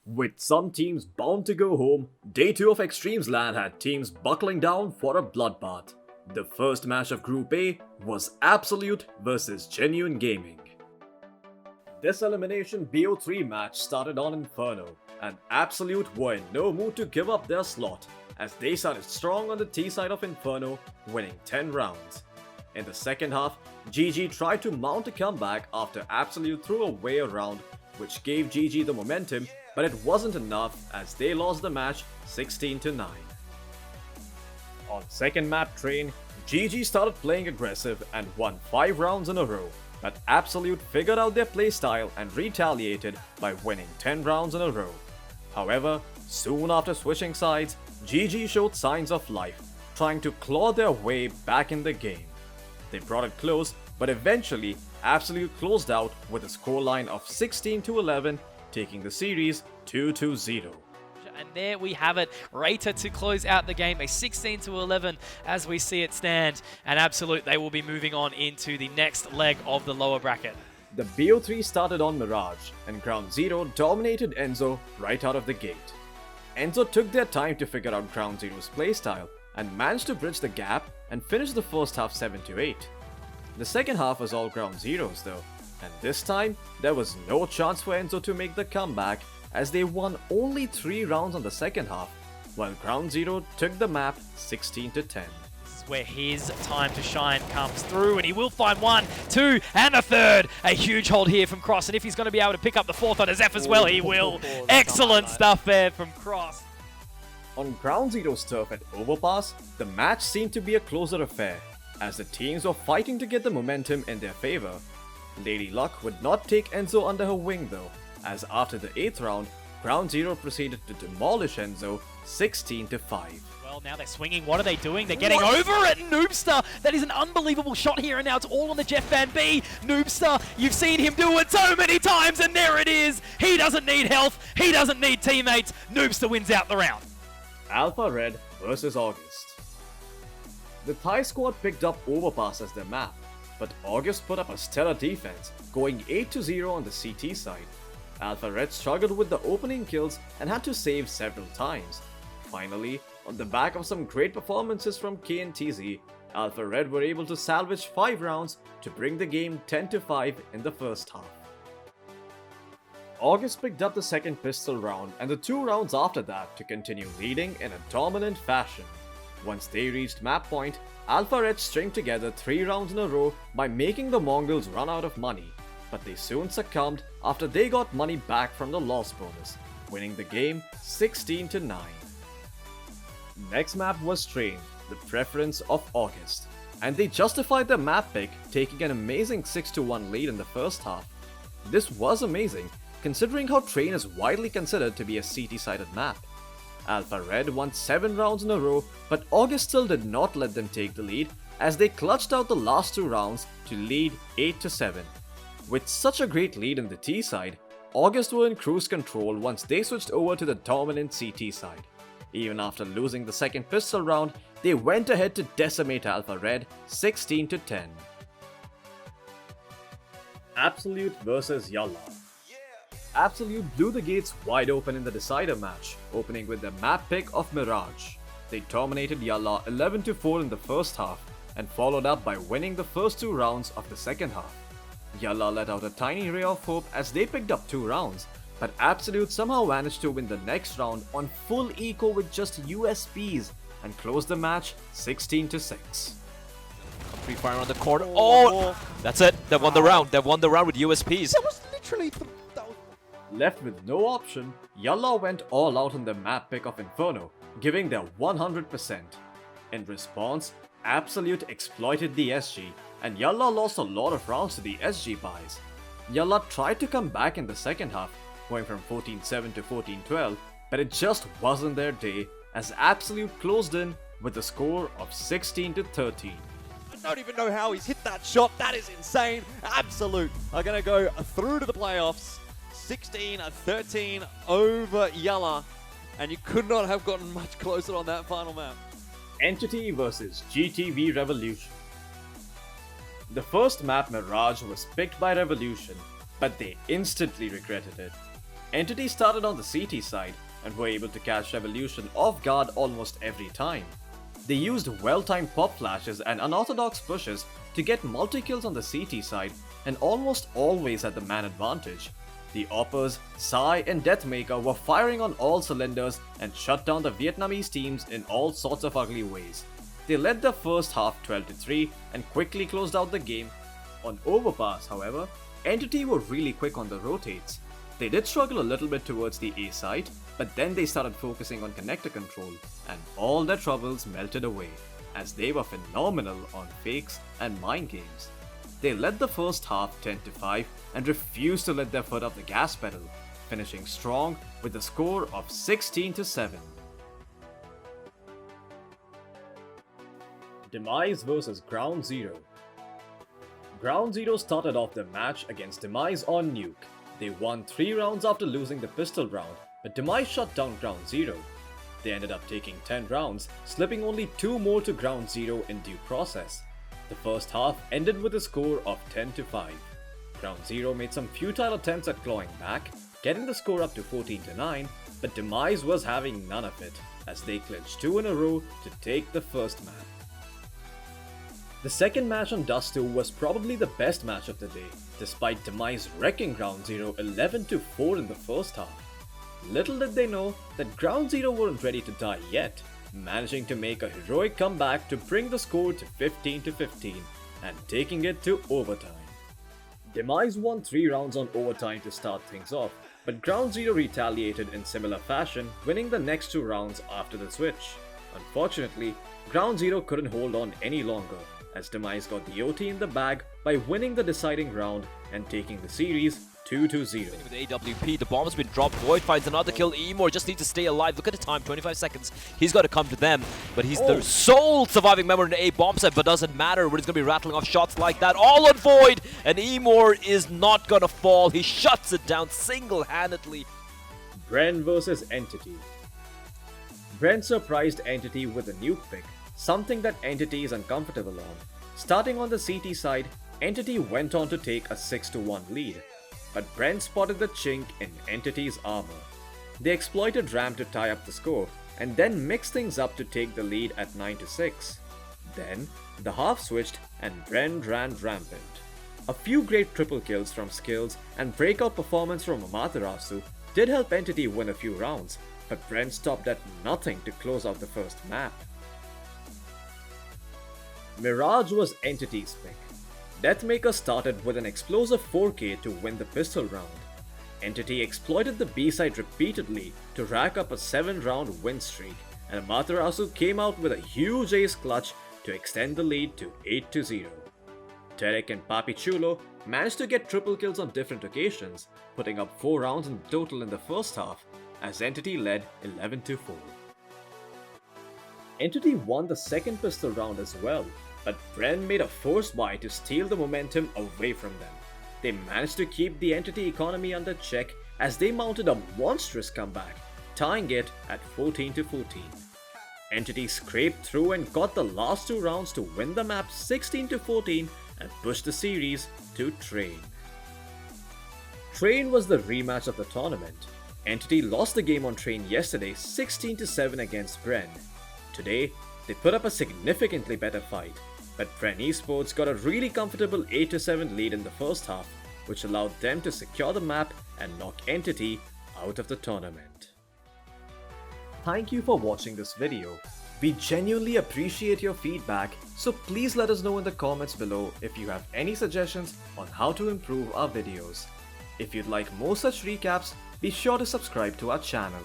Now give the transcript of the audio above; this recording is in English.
With some teams bound to go home, Day 2 of eXTREMESLAND had teams buckling down for a bloodbath. The first match of Group A was AlphaRed versus Genuine Gaming. This elimination BO3 match started on Inferno, and AlphaRed were in no mood to give up their slot, as they started strong on the T side of Inferno, winning 10 rounds. In the second half, GG tried to mount a comeback after AlphaRed threw away a round, which gave GG the momentum, but it wasn't enough as they lost the match 16-9. On second map train, GG started playing aggressive and won 5 rounds in a row, but AlphaRed figured out their playstyle and retaliated by winning 10 rounds in a row. However, soon after switching sides, GG showed signs of life, trying to claw their way back in the game. They brought it close, but eventually AlphaRed closed out with a scoreline of 16-11, taking the series 2-0. And there we have it, Rata to close out the game, a 16-11 as we see it stand, and AlphaRed, they will be moving on into the next leg of the lower bracket. The BO3 started on Mirage, and Ground Zero dominated Enzo right out of the gate. Enzo took their time to figure out Ground Zero's playstyle, and managed to bridge the gap and finish the first half 7-8. The second half was all Ground Zero's though, and this time there was no chance for Enzo to make the comeback, as they won only 3 rounds on the second half, while Ground Zero took the map 16-10. This is where his time to shine comes through, and he will find 1, 2, and a third. A huge hold here from Cross, and if he's going to be able to pick up the 4th on a Zeph as well, he will. Excellent stuff there from Cross. On Ground Zero's turf at Overpass, the match seemed to be a closer affair, as the teams were fighting to get the momentum in their favor. Lady Luck would not take Enzo under her wing though, as after the 8th round, Ground Zero proceeded to demolish Enzo 16-5. Well, now they're swinging. What are they doing? They're getting over at Noobster. That is an unbelievable shot here, and now it's all on the Jeff Van B. Noobster, you've seen him do it so many times, and there it is. He doesn't need health. He doesn't need teammates. Noobster wins out the round. AlphaRed versus August. The Thai squad picked up Overpass as their map, but August put up a stellar defense, going 8-0 on the CT side. AlphaRed struggled with the opening kills and had to save several times. Finally, on the back of some great performances from KNTZ, AlphaRed were able to salvage 5 rounds to bring the game 10-5 in the first half. August picked up the second pistol round and the 2 rounds after that to continue leading in a dominant fashion. Once they reached map point, AlphaRed stringed together 3 rounds in a row by making the Mongols run out of money, but they soon succumbed after they got money back from the loss bonus, winning the game 16-9. Next map was Train, the preference of August, and they justified their map pick, taking an amazing 6-1 lead in the first half. This was amazing, considering how Train is widely considered to be a CT-sided map. AlphaRed won 7 rounds in a row, but August still did not let them take the lead, as they clutched out the last 2 rounds to lead 8-7. With such a great lead in the T side, August were in cruise control once they switched over to the dominant CT side. Even after losing the second pistol round, they went ahead to decimate AlphaRed 16-10. AlphaRed versus Yella. AlphaRed blew the gates wide open in the decider match, opening with the map pick of Mirage. They dominated Yella 11-4 in the first half, and followed up by winning the first 2 rounds of the second half. Yella let out a tiny ray of hope as they picked up 2 rounds, but AlphaRed somehow managed to win the next round on full eco with just USPs and closed the match 16-6. Free fire on the corner. Oh, that's it. They won the round. They won the round with USPs. That was literally Left with no option, Yella went all out on the map pick of Inferno, giving their 100%. In response, AlphaRed exploited the SG, and Yella lost a lot of rounds to the SG buys. Yella tried to come back in the second half, going from 14-7 to 14-12, but it just wasn't their day, as AlphaRed closed in with a score of 16-13. I don't even know how he's hit that shot. That is insane. AlphaRed are going to go through to the playoffs. 16-13 over Yella, and you could not have gotten much closer on that final map. Entity versus GTV Revolution. The first map, Mirage, was picked by Revolution, but they instantly regretted it. Entity started on the CT side and were able to catch Revolution off guard almost every time. They used well-timed pop flashes and unorthodox pushes to get multi-kills on the CT side and almost always had the man advantage. The Oppers, Psy and Deathmaker were firing on all cylinders and shut down the Vietnamese teams in all sorts of ugly ways. They led the first half 12-3 and quickly closed out the game. On overpass, however, Entity were really quick on the rotates. They did struggle a little bit towards the A side, but then they started focusing on connector control, and all their troubles melted away, as they were phenomenal on fakes and mind games. They led the first half 10-5 and refused to let their foot off the gas pedal, finishing strong with a score of 16-7. Demise vs Ground Zero. Ground Zero started off the match against Demise on Nuke. They won 3 rounds after losing the pistol round, but Demise shut down Ground Zero. They ended up taking 10 rounds, slipping only 2 more to Ground Zero in due process. The first half ended with a score of 10-5. Ground Zero made some futile attempts at clawing back, getting the score up to 14-9, but Demise was having none of it, as they clinched 2 in a row to take the first map. The second match on Dust 2 was probably the best match of the day, despite Demise wrecking Ground Zero 11-4 in the first half. Little did they know that Ground Zero weren't ready to die yet, managing to make a heroic comeback to bring the score to 15-15 and taking it to overtime. Demise won 3 rounds on overtime to start things off, but Ground Zero retaliated in similar fashion, winning the next 2 rounds after the switch. Unfortunately, Ground Zero couldn't hold on any longer, as Demise got the OT in the bag by winning the deciding round and taking the series 2-0. With AWP, the bomb has been dropped. Void finds another kill. Emor just needs to stay alive. Look at the time, 25 seconds. He's got to come to them, but he's the sole surviving member in the A bomb set, but doesn't matter when he's going to be rattling off shots like that. All on Void, and Emor is not going to fall. He shuts it down single-handedly. Bren vs Entity. Bren surprised Entity with a nuke pick, something that Entity is uncomfortable on. Starting on the CT side, Entity went on to take a 6-1 lead, but Bren spotted the chink in Entity's armor. They exploited Ram to tie up the score, and then mixed things up to take the lead at 9-6. Then, the half switched and Bren ran rampant. A few great triple kills from skills and breakout performance from Amaterasu did help Entity win a few rounds, but Bren stopped at nothing to close out the first map. Mirage was Entity's pick. Deathmaker started with an explosive 4K to win the pistol round. Entity exploited the B side repeatedly to rack up a 7-round win streak, and Amaterasu came out with a huge ace clutch to extend the lead to 8-0. Terek and Papi Chulo managed to get triple kills on different occasions, putting up 4 rounds in total in the first half, as Entity led 11-4. Entity won the second pistol round as well, but Bren made a forced buy to steal the momentum away from them. They managed to keep the Entity economy under check as they mounted a monstrous comeback, tying it at 14-14. Entity scraped through and got the last 2 rounds to win the map 16-14 and push the series to Train. Train was the rematch of the tournament. Entity lost the game on Train yesterday 16-7 against Bren. Today, they put up a significantly better fight, but Bren Esports got a really comfortable 8-7 lead in the first half, which allowed them to secure the map and knock Entity out of the tournament. Thank you for watching this video. We genuinely appreciate your feedback, so please let us know in the comments below if you have any suggestions on how to improve our videos. If you'd like more such recaps, be sure to subscribe to our channel.